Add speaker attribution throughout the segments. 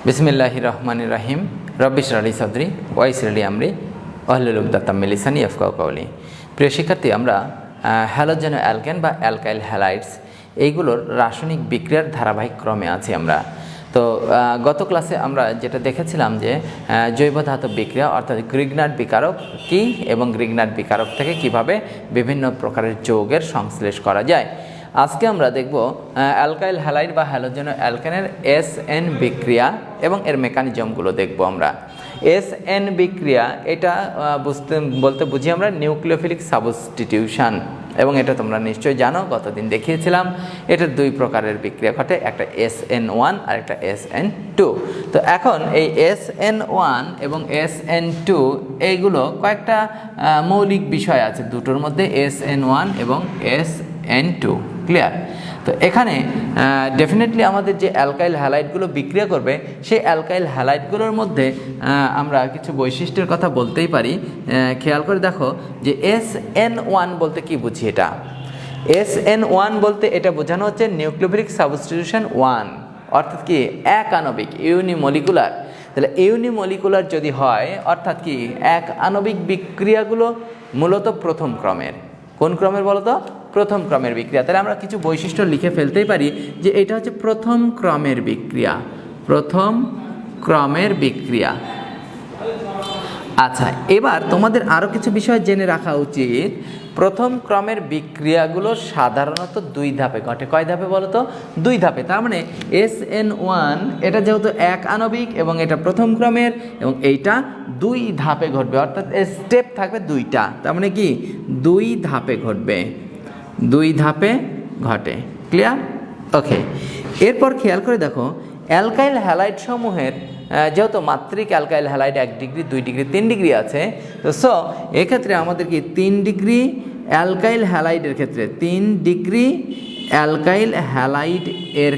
Speaker 1: বিসমিল্লাহির রহমানির রহিম রব্বি ইশরাহ লি সাদরি ওয়া ইয়াসসির লি আমরি ওয়াহলুল উকদাতাম মিন লিসানি ইয়াফকাহু কাওলি। প্রিয় শিক্ষার্থী, আমরা হ্যালোজেন অ্যালকেন বা অ্যালকাইল হ্যালাইডস এইগুলোর রাসায়নিক বিক্রিয়ার ধারাবাহিক ক্রমে আছি আমরা। তো গত ক্লাসে আমরা যেটা দেখেছিলাম যে জৈব ধাতব বিক্রিয়া অর্থাৎ গ্রিগনার্ড বিকারক কী এবং গ্রিগনার্ড বিকারক থেকে কিভাবে বিভিন্ন প্রকারের যৌগের সংশ্লেষ করা যায়। আজকে আমরা দেখব অ্যালকাইল হ্যালাইড বা হ্যালোজেন অ্যালকেনের SN বিক্রিয়া এবং এর মেকানিজমগুলো দেখব আমরা। SN বিক্রিয়া এটা বলতে বুঝি আমরা নিউক্লিওফিলিক সাবস্টিটিউশন, এবং এটা তোমরা নিশ্চয়ই জানো, গতদিন দেখিয়েছিলাম। এটার দুই প্রকারের বিক্রিয়া ঘটে, একটা SN1 আর একটা SN2। তো এখন এই SN1 এবং SN2 এইগুলো কয়েকটা মৌলিক বিষয় আছে দুটোর মধ্যে, SN1 এবং SN2। ক্লিয়ার? তো এখানে ডেফিনেটলি আমাদের যে অ্যালকাইল হ্যালাইডগুলো বিক্রিয়া করবে সেই অ্যালকাইল হ্যালাইডগুলোর মধ্যে আমরা কিছু বৈশিষ্ট্যের কথা বলতেই পারি। খেয়াল করে দেখো যে SN1 বলতে কি বুঝি? এটা SN1 বলতে এটা বোঝানো হচ্ছে নিউক্লিওফিলিক সাবস্টিটিউশন 1, অর্থাৎ কি এক আণবিক ইউনিমলিকুলার। তাহলে ইউনিমলিকুলার যদি হয় অর্থাৎ কি এক আণবিক বিক্রিয়াগুলো মূলত প্রথম ক্রমের। কোন ক্রমের বলো তো? প্রথম ক্রমের বিক্রিয়া। তাহলে আমরা কিছু বৈশিষ্ট্য লিখে ফেলতেই পারি যে এটা হচ্ছে প্রথম ক্রমের বিক্রিয়া। প্রথম ক্রমের বিক্রিয়া। আচ্ছা, এবার তোমাদের আরও কিছু বিষয় জেনে রাখা উচিত। প্রথম ক্রমের বিক্রিয়াগুলো সাধারণত দুই ধাপে ঘটে। কয় ধাপে বলো তো? দুই ধাপে। তার মানে SN1 এটা যেহেতু এক আণবিক এবং এটা প্রথম ক্রমের এবং এইটা দুই ধাপে ঘটবে, অর্থাৎ স্টেপ থাকবে দুইটা। তার মানে কি দুই ধাপে ঘটবে, দুই ধাপে ঘটে। ক্লিয়ার? ওকে। এরপর খেয়াল করে দেখো অ্যালকাইল হ্যালাইড সমূহের যেহেতু মাত্রিক alkyl halide 1 degree 2 degree 3 degree আছে, তো সো এক্ষেত্রে আমাদের কি 3 ডিগ্রি অ্যালকাইল হ্যালাইডের ক্ষেত্রে 3 ডিগ্রি অ্যালকাইল হ্যালাইড এর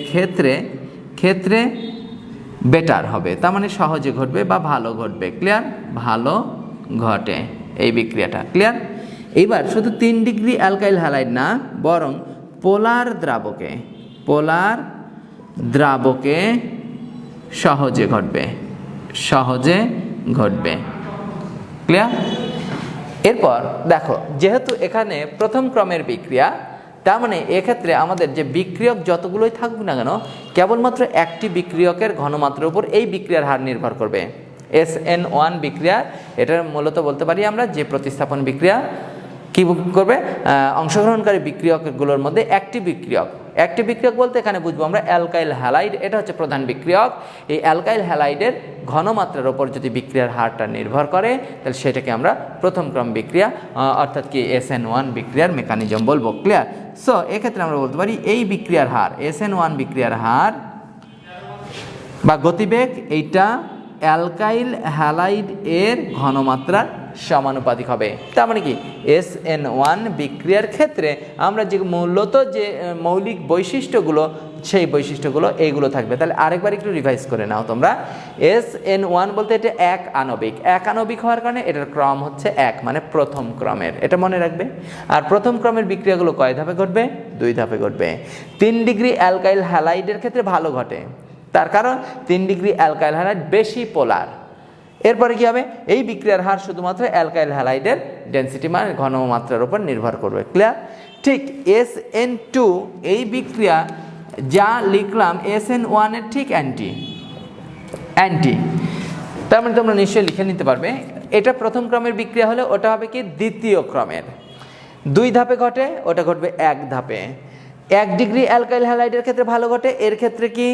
Speaker 1: ক্ষেত্রে বেটার হবে, তার মানে সহজে ঘটবে বা ভালো ঘটবে। ক্লিয়ার? ভালো ঘটে এই বিক্রিয়াটা। ক্লিয়ার? এইবার শুধু 3 ডিগ্রি অ্যালকাইল হ্যালাইড না, বরং পোলার দ্রাবকে সহজে ঘটবে। ক্লিয়ার? এরপর দেখো যেহেতু এখানে প্রথম ক্রমের বিক্রিয়া, তার মানে এক্ষেত্রে আমাদের যে বিক্রিয়ক যতগুলোই থাকুক না কেন কেবলমাত্র একটি বিক্রিয়কের ঘনমাত্রার উপর এই বিক্রিয়ার হার নির্ভর করবে। SN1 বিক্রিয়া, এটার মূলত বলতে পারি আমরা যে প্রতিস্থাপন বিক্রিয়া। কি করবে? অংশগ্রহণকারী বিক্রিয়কগুলোর মধ্যে একটি বিক্রিয়ক বলতে এখানে বুঝবো আমরা অ্যালকাইল হ্যালাইড, এটা হচ্ছে প্রধান বিক্রিয়ক। এই অ্যালকাইল হ্যালাইডের ঘনমাত্রার ওপর যদি বিক্রিয়ার হারটা নির্ভর করে তাহলে সেটাকে আমরা প্রথম ক্রম বিক্রিয়া অর্থাৎ কি SN1 বিক্রিয়ার মেকানিজম বলবো। ক্লিয়ার? সো এক্ষেত্রে আমরা বলতে পারি এই বিক্রিয়ার হার SN1 বিক্রিয়ার হার বা গতিবেগ এইটা অ্যালকাইল হ্যালাইড এর ঘনমাত্রার সমানুপাতিক হবে। তার মানে কি SN1 বিক্রিয়ার ক্ষেত্রে আমরা যে মূলত যে মৌলিক বৈশিষ্ট্যগুলো সেই বৈশিষ্ট্যগুলো এইগুলো থাকবে। তাহলে আরেকবার একটু রিভাইজ করে নাও তোমরা। SN1 বলতে এটা এক আণবিক হওয়ার কারণে এটার ক্রম হচ্ছে 1, মানে প্রথম ক্রমের, এটা মনে রাখবে। আর প্রথম ক্রমের বিক্রিয়াগুলো কয় ধাপে ঘটবে? 2 ধাপে ঘটবে। 3 ডিগ্রি অ্যালকাইল হ্যালাইডের ক্ষেত্রে ভালো ঘটে, তার কারণ 3 ডিগ্রি অ্যালকাইল হ্যালাইড বেশি পোলার। এরপরে কি হবে? এই বিক্রিয়ার হার শুধুমাত্র অ্যালকাইল হ্যালাইডের ডেনসিটি মানে ঘনমাত্রার উপর নির্ভর করবে। ক্লিয়ার? ঠিক SN2 এই বিক্রিয়া যা লিখলাম SN1 এর ঠিক অ্যান্টি। তার মানে তোমরা নিশ্চয়ই লিখে নিতে পারবে। এটা প্রথম ক্রমের বিক্রিয়া হলে ওটা হবে কি দ্বিতীয় ক্রমের। 2 ধাপে ঘটে, ওটা ঘটবে 1 ধাপে। 1 ডিগ্রি অ্যালকাইল হ্যালাইডের ক্ষেত্রে ভালো ঘটে, এর ক্ষেত্রে কি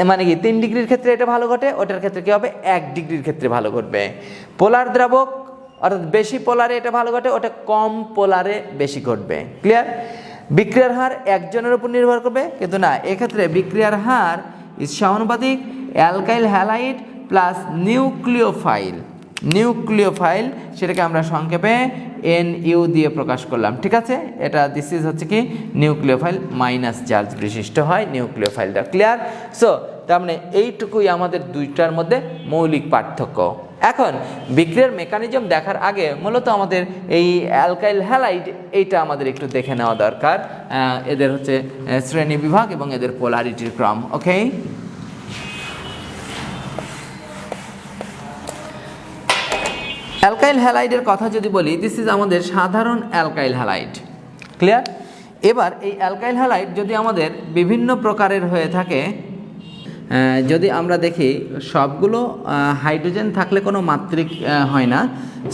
Speaker 1: মানে কি 3 ডিগ্রির ক্ষেত্রে এটা ভালো ঘটে, ওটার ক্ষেত্রে কি হবে 1 ডিগ্রির ক্ষেত্রে ভালো ঘটবে। পোলার দ্রাবক অর্থাৎ বেশি পোলারে এটা ভালো ঘটে, ওটা কম পোলারে বেশি ঘটবে। ক্লিয়ার? বিক্রিয়ার হার একজনের উপর নির্ভর করবে, কিন্তু না, এক্ষেত্রে বিক্রিয়ার হার সমানুপাতিক অ্যালকাইল হ্যালাইড প্লাস নিউক্লিওফাইল, সেটাকে আমরা সংক্ষেপে NU দিয়ে প্রকাশ করলাম। ঠিক আছে? এটা দিস ইজ হচ্ছে কি নিউক্লিওফাইল, মাইনাস চার্জ বিশিষ্ট হয় নিউক্লিওফাইলটা। ক্লিয়ার? সো তার মানে এইটুকুই আমাদের দুইটার মধ্যে মৌলিক পার্থক্য। এখন বিক্রিয়ার মেকানিজম দেখার আগে মূলত আমাদের এই অ্যালকাইল হ্যালাইড এইটা আমাদের একটু দেখে নেওয়া দরকার। এদের হচ্ছে শ্রেণী বিভাগ এবং এদের পোলারিটির ক্রম। ওকে, অ্যালকাইল হ্যালাইডের কথা যদি বলি, দিস ইজ আমাদের সাধারণ অ্যালকাইল হ্যালাইড। ক্লিয়ার? এবার এই অ্যালকাইল হ্যালাইড যদি আমাদের বিভিন্ন প্রকারের হয়ে থাকে, যদি আমরা দেখি সবগুলো হাইড্রোজেন থাকলে কোনো মাত্রিক হয় না।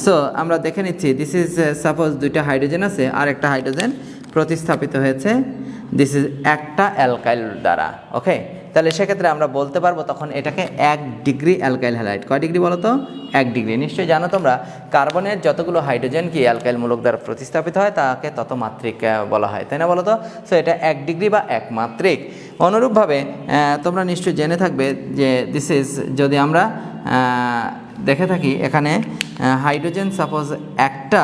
Speaker 1: সো আমরা দেখে নিচ্ছি, দিস ইজ সাপোজ দুইটা হাইড্রোজেন আছে আর একটা হাইড্রোজেন প্রতিস্থাপিত হয়েছে দিস ইজ একটা অ্যালকাইল দ্বারা। ওকে, তাহলে সেক্ষেত্রে আমরা বলতে পারবো তখন এটাকে 1 ডিগ্রি অ্যালকাইল হ্যালাইড। কয় ডিগ্রি বলো তো? 1 ডিগ্রি। নিশ্চয়ই জানো তোমরা, কার্বনের যতগুলো হাইড্রোজেন কি অ্যালকাইল মূলক দ্বারা প্রতিস্থাপিত হয় তাকে তত মাত্রিক বলা হয়, তাই না বলো তো? সো এটা 1 ডিগ্রি বা 1 মাত্রিক। অনুরূপভাবে তোমরা নিশ্চয়ই জেনে থাকবে যে দিস ইজ, যদি আমরা দেখে থাকি এখানে হাইড্রোজেন সাপোজ একটা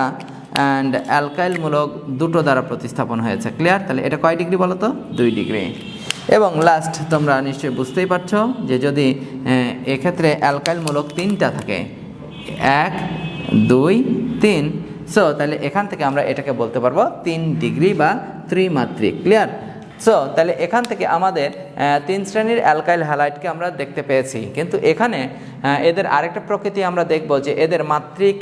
Speaker 1: অ্যান্ড অ্যালকাইল মূলক দুটো দ্বারা প্রতিস্থাপন হয়েছে। ক্লিয়ার? তাহলে এটা কয় ডিগ্রি বলো তো? 2 ডিগ্রি। এবং লাস্ট তোমরা নিশ্চয়ই বুঝতেই পারছো যে যদি এক্ষেত্রে অ্যালকাইল মূলক 3টা থাকে, 1 2 3, সো তাহলে এখান থেকে আমরা এটাকে বলতে পারবো 3 ডিগ্রি বা ত্রিমাত্রিক। ক্লিয়ার? সো তাহলে এখান থেকে আমাদের 3 শ্রেণীর অ্যালকাইল হ্যালাইডকে আমরা দেখতে পেয়েছি, কিন্তু এখানে এদের আরেকটা প্রকৃতি আমরা দেখব যে এদের মাত্রিক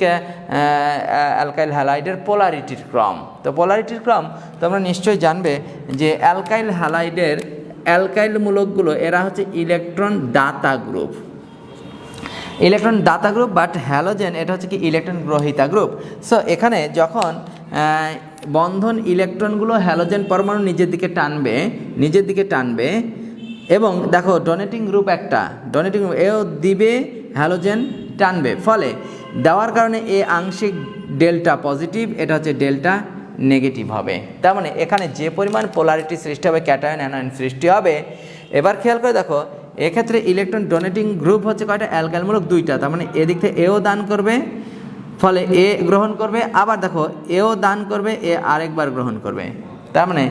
Speaker 1: অ্যালকাইল হ্যালাইডের পোলারিটির ক্রম। তো পোলারিটির ক্রম তোমরা নিশ্চয়ই জানবে যে অ্যালকাইল হ্যালাইডের অ্যালকাইল মূলকগুলো এরা হচ্ছে electron data group, electron data group, but halogen এটা হচ্ছে কি ইলেকট্রন গ্রহীতা গ্রুপ। সো এখানে যখন বন্ধন ইলেকট্রনগুলো হ্যালোজেন পরমাণু নিজের দিকে টানবে এবং দেখো ডোনেটিং গ্রুপ একটা, ডোনেটিং গ্রুপ এও দিবে, হ্যালোজেন টানবে, ফলে দেওয়ার কারণে এ আংশিক ডেল্টা পজিটিভ, এটা হচ্ছে ডেল্টা নেগেটিভ হবে। তার মানে এখানে যে পরিমাণ পোলারিটি সৃষ্টি হবে, ক্যাটায়ন অ্যানায়ন সৃষ্টি হবে। এবার খেয়াল করে দেখো, এক্ষেত্রে ইলেকট্রন ডোনেটিং গ্রুপ হচ্ছে কয়টা? অ্যালকাইল মূলক 2টা। তার মানে এদিক থেকে এও দান করবে, ফলে এ গ্রহণ করবে, আবার দেখো এও দান করবে, এ আরেকবার গ্রহণ করবে। তার মানে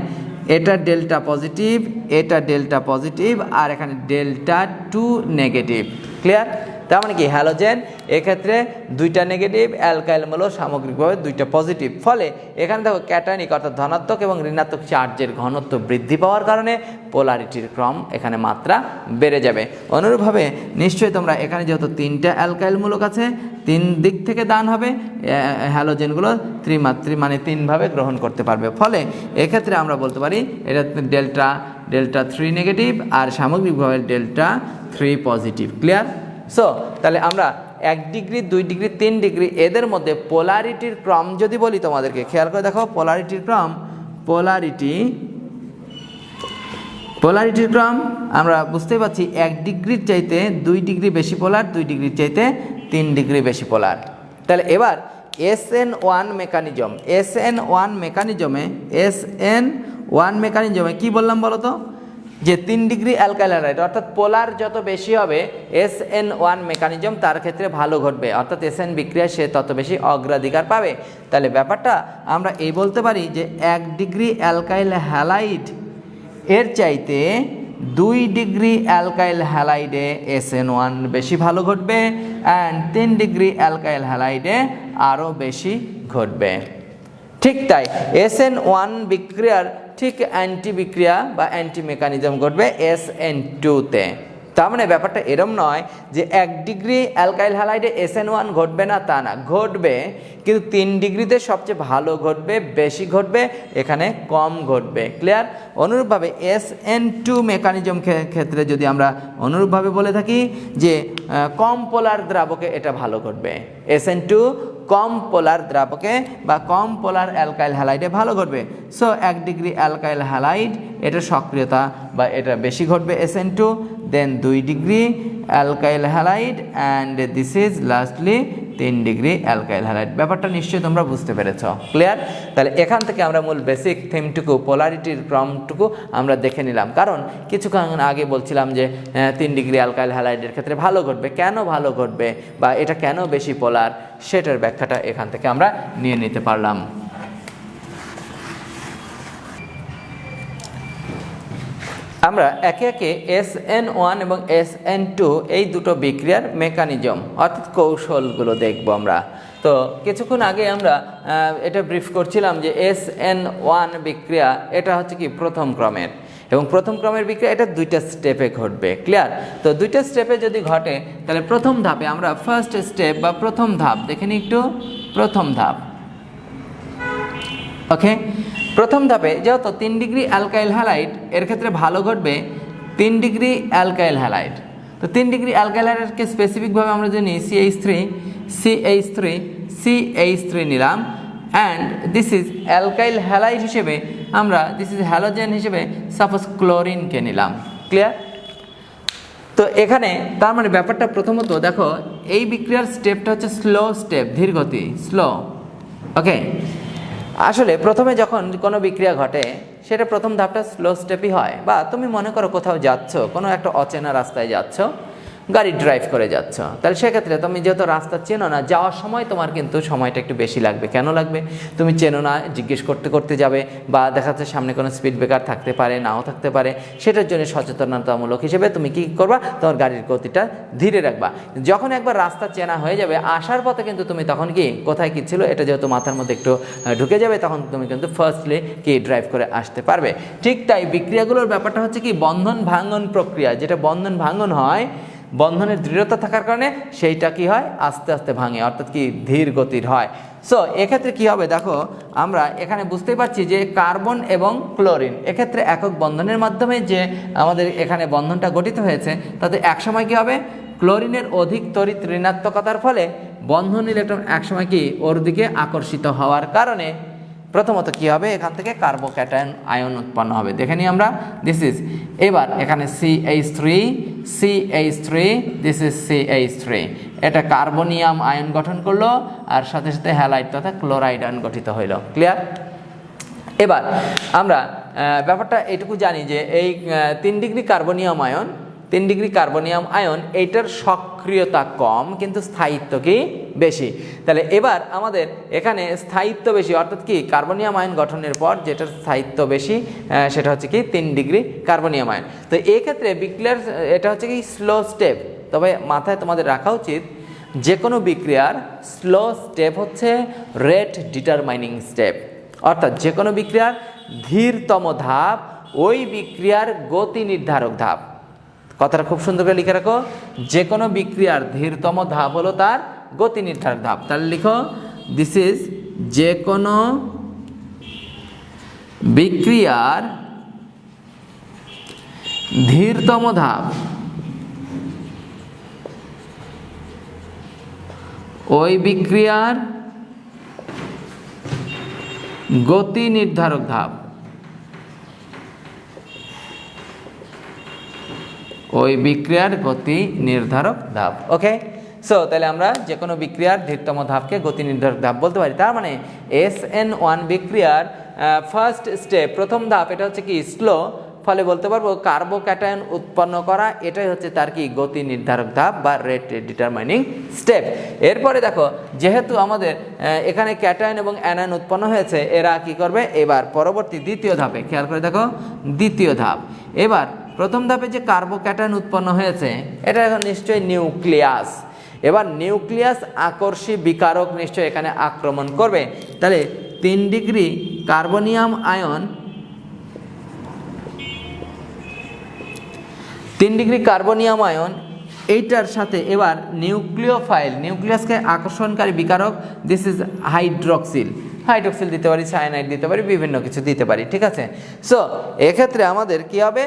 Speaker 1: এটা ডেল্টা পজিটিভ, এটা ডেল্টা পজিটিভ, আর এখানে ডেল্টা 2 নেগেটিভ। ক্লিয়ার? তার মানে কি হ্যালোজেন এক্ষেত্রে 2টা নেগেটিভ, অ্যালকাইল মূলক সামগ্রিকভাবে 2টা পজিটিভ। ফলে এখানে দেখো ক্যাটায়নিক অর্থাৎ ধনাত্মক এবং ঋণাত্মক চার্জের ঘনত্ব বৃদ্ধি পাওয়ার কারণে পোলারিটির ক্রম এখানে মাত্রা বেড়ে যাবে। অনুরূপভাবে নিশ্চয়ই তোমরা এখানে যেহেতু 3টা অ্যালকাইল মূলক আছে, 3 দিক থেকে দান হবে, হ্যালোজেনগুলো ত্রিমাত্রিক মানে 3 ভাবে গ্রহণ করতে পারবে। ফলে এক্ষেত্রে আমরা বলতে পারি এটা ডেল্টা 3 নেগেটিভ আর সামগ্রিকভাবে ডেল্টা 3 পজিটিভ। ক্লিয়ার? সো তাহলে আমরা 1 ডিগ্রি 2 ডিগ্রি 3 ডিগ্রি এদের মধ্যে পোলারিটির ক্রম যদি বলি তোমাদেরকে, খেয়াল করে দেখো পোলারিটির ক্রম, পোলারিটির ক্রম আমরা বুঝতে পারছি 1 ডিগ্রির চাইতে 2 ডিগ্রি বেশি পোলার, 2 ডিগ্রির চাইতে 3 ডিগ্রি বেশি পোলার। তাহলে এবার SN1 মেকানিজমে কি বললাম বলো তো? যে 3 ডিগ্রি অ্যালকাইল হ্যালাইড অর্থাৎ পোলার যত বেশি হবে SN1 মেকানিজম তার ক্ষেত্রে ভালো ঘটবে, অর্থাৎ SN বিক্রিয়া সে তত বেশি অগ্রাধিকার পাবে। তাহলে ব্যাপারটা আমরা এই বলতে পারি যে 1 ডিগ্রি অ্যালকাইল হ্যালাইড এর চাইতে 2 ডিগ্রি অ্যালকাইল হ্যালাইডে SN1 বেশি ভালো ঘটবে, অ্যান্ড 3 ডিগ্রি অ্যালকাইল হ্যালাইডে আরও বেশি ঘটবে। ঠিক তাই SN1 বিক্রিয়ার ঠিক অ্যান্টি বিক্রিয়া বা অ্যান্টি মেকানিজম ঘটবে SN2-তে। তার মানে ব্যাপারটা এরম নয় যে 1 ডিগ্রি অ্যালকাইল হ্যালাইডে SN1 ঘটবে না, তা না, ঘটবে, কিন্তু 3 ডিগ্রিতে সবচেয়ে ভালো ঘটবে, বেশি ঘটবে, এখানে কম ঘটবে। ক্লিয়ার? অনুরূপভাবে SN2 মেকানিজম ক্ষেত্রে যদি আমরা অনুরূপভাবে বলে থাকি যে কম পোলার দ্রাবকে এটা ভালো ঘটবে, SN2 কম পোলার দ্রাবকে বা কম পোলার অ্যালকাইল হ্যালাইডে ভালো ঘটবে। সো 1 ডিগ্রি অ্যালকাইল হ্যালাইড এটা সক্রিয়তা বা এটা বেশি ঘটবে SN2, then 2 degree alkyl halide, and this is lastly 3 degree alkyl halide. ব্যাপারটা নিশ্চয়ই তোমরা বুঝতে পেরেছ। ক্লিয়ার? তাহলে এখান থেকে আমরা মূল বেসিক থিমটুকু, পোলারিটির ক্রমটুকু আমরা দেখে নিলাম। কারণ কিছুক্ষণ আগে বলছিলাম যে 3 ডিগ্রি অ্যালকাইল হ্যালাইডের ক্ষেত্রে ভালো ঘটবে, কেন ভালো ঘটবে বা এটা কেন বেশি পোলার, সেটার ব্যাখ্যাটা এখান থেকে আমরা নিয়ে নিতে পারলাম। আমরা একে একে SN1 এবং SN2 এই দুটো বিক্রিয়ার মেকানিজম অর্থাৎ কৌশলগুলো দেখব আমরা। তো কিছুক্ষণ আগে আমরা এটা ব্রিফ করছিলাম যে SN1 বিক্রিয়া এটা হচ্ছে কি প্রথম ক্রমের, এবং প্রথম ক্রমের বিক্রিয়া এটা দুইটা স্টেপে ঘটবে। ক্লিয়ার? তো দুইটা স্টেপে যদি ঘটে তাহলে প্রথম ধাপে আমরা ফার্স্ট স্টেপ বা প্রথম ধাপ দেখে নিই একটু। প্রথম ধাপ, ওকে, প্রথম ধাপে যেহেতু 3 ডিগ্রি অ্যালকাইল হ্যালাইড, এর ক্ষেত্রে ভালো ঘটবে 3 ডিগ্রি অ্যালকাইল হ্যালাইড। তো 3 ডিগ্রি অ্যালকাইল হ্যালাইডকে স্পেসিফিকভাবে আমরা জানি CH3 নিলাম, and this is alkyl halide হিসেবে আমরা দিস ইজ হ্যালোজেন হিসেবে সাপোজ ক্লোরিনকে নিলাম। ক্লিয়ার? তো এখানে তার মানে ব্যাপারটা প্রথমত দেখো, এই বিক্রিয়ার স্টেপটা হচ্ছে স্লো স্টেপ, ধীর গতি, স্লো। ওকে, আসলে প্রথমে যখন কোনো বিক্রিয়া ঘটে সেটা প্রথম ধাপটা স্লো স্টেপই হয়। বা তুমি মনে করো কোথাও যাচ্ছ, কোনো একটা অচেনা রাস্তায় যাচ্ছ, গাড়ি ড্রাইভ করে যাচ্ছ, তাহলে সেক্ষেত্রে তুমি যেহেতু রাস্তা চেনো না, যাওয়ার সময় তোমার কিন্তু সময়টা একটু বেশি লাগবে। কেন লাগবে? তুমি চেনো না, জিজ্ঞেস করতে করতে যাবে, বা দেখা যাচ্ছে সামনে কোনো স্পিড ব্রেকার থাকতে পারে, নাও থাকতে পারে। সেটার জন্য সচেতনতামূলক হিসেবে তুমি কী করবা? তোমার গাড়ির গতিটা ধীরে রাখবা। যখন একবার রাস্তা চেনা হয়ে যাবে, আসার পথে কিন্তু তুমি তখন কি কোথায় কী ছিল এটা যেহেতু মাথার মধ্যে একটু ঢুকে যাবে, তখন তুমি কিন্তু ফার্স্টলি কি ড্রাইভ করে আসতে পারবে। ঠিক তাই বিক্রিয়াগুলোর ব্যাপারটা হচ্ছে কি বন্ধন ভাঙন প্রক্রিয়া। যেটা বন্ধন ভাঙন হয়, বন্ধনের দৃঢ়তা থাকার কারণে সেইটা কি হয়? আস্তে আস্তে ভাঙে, অর্থাৎ কি ধীর গতির হয়। সো এক্ষেত্রে কি হবে দেখো, আমরা এখানে বুঝতেই পারছি যে কার্বন এবং ক্লোরিন এক্ষেত্রে একক বন্ধনের মাধ্যমে যে আমাদের এখানে বন্ধনটা গঠিত হয়েছে, তাতে একসময় কি হবে? ক্লোরিনের অধিক তড়িৎ ঋণাত্মকতার ফলে বন্ধন ইলেকট্রন একসময় কি ওর দিকে আকর্ষিত হওয়ার কারণে প্রথমত কি হবে? এখান থেকে কার্বোক্যাটায়ন আয়ন উৎপন্ন হবে। দেখে নিই আমরা, দিস ইজ এবার এখানে CH3, দিস ইজ CH3, এটা কার্বনিয়াম আয়ন গঠন করলো, আর সাথে সাথে হ্যালাইড তথা ক্লোরাইড আয়ন গঠিত হইল। ক্লিয়ার? এবার আমরা ব্যাপারটা এটুকু জানি যে এই 3 ডিগ্রি কার্বনিয়াম আয়ন এইটার সক্রিয়তা কম কিন্তু স্থায়িত্ব কি বেশি। তাহলে এবার আমাদের এখানে স্থায়িত্ব বেশি, অর্থাৎ কি কার্বনিয়াম আয়ন গঠনের পর যেটার স্থায়িত্ব বেশি সেটা হচ্ছে কি 3 ডিগ্রি কার্বনিয়াম আয়ন। তো এই ক্ষেত্রে বিক্রিয়ার এটা হচ্ছে কি স্লো স্টেপ। তবে মাথায় তোমাদের রাখা উচিত যে কোনো বিক্রিয়ার স্লো স্টেপ হচ্ছে রেট ডিটারমাইনিং স্টেপ, অর্থাৎ যে কোনো বিক্রিয়ার ধীরতম ধাপ ওই বিক্রিয়ার গতি নির্ধারক ধাপ। কথাটা খুব সুন্দর করে লিখে রাখো, যে কোনো বিক্রিয়ার ধীরতম ধাপ হলো তার গতি নির্ধারক ধাপ। তাহলে লিখো, দিস ইজ যে কোনো বিক্রিয়ার ধীরতম ধাপ ওই বিক্রিয়ার গতি নির্ধারক ধাপ। ওই বিক্রিয়ার গতি নির্ধারক ধাপ। ওকে, সো তাহলে আমরা যে কোনো বিক্রিয়ার ধীরতম ধাপকে গতি নির্ধারক ধাপ বলতে পারি। তার মানে SN1 বিক্রিয়ার ফার্স্ট স্টেপ, প্রথম ধাপ, এটা হচ্ছে কি স্লো, ফলে বলতে পারবো কার্বোক্যাটায়ন উৎপন্ন করা এটাই হচ্ছে তার কি গতি নির্ধারক ধাপ বা রেট ডিটারমাইনিং স্টেপ। এরপরে দেখো, যেহেতু আমাদের এখানে ক্যাটায়ন এবং অ্যানায়ন উৎপন্ন হয়েছে, এরা কি করবে? এবার পরবর্তী দ্বিতীয় ধাপে খেয়াল করে দেখো, দ্বিতীয় ধাপ, এবার প্রথম ধাপে যে কার্বোক্যাটায়ন উৎপন্ন হয়েছে এটা এখন নিশ্চয়ই নিউক্লিয়াস। এবার নিউক্লিয়াস আকর্ষী বিকারক নিশ্চয়ই এখানে আক্রমণ করবে। তাহলে 3 degree carbonium ion, 3 degree carbonium ion এইটার সাথে এবার নিউক্লিওফাইল, নিউক্লিয়াসকে আকর্ষণকারী বিকারক, দিস ইজ হাইড্রক্সিল দিতে পারি, সায়ানাইড দিতে পারি, বিভিন্ন কিছু দিতে পারি। ঠিক আছে? সো এক্ষেত্রে আমাদের কি হবে?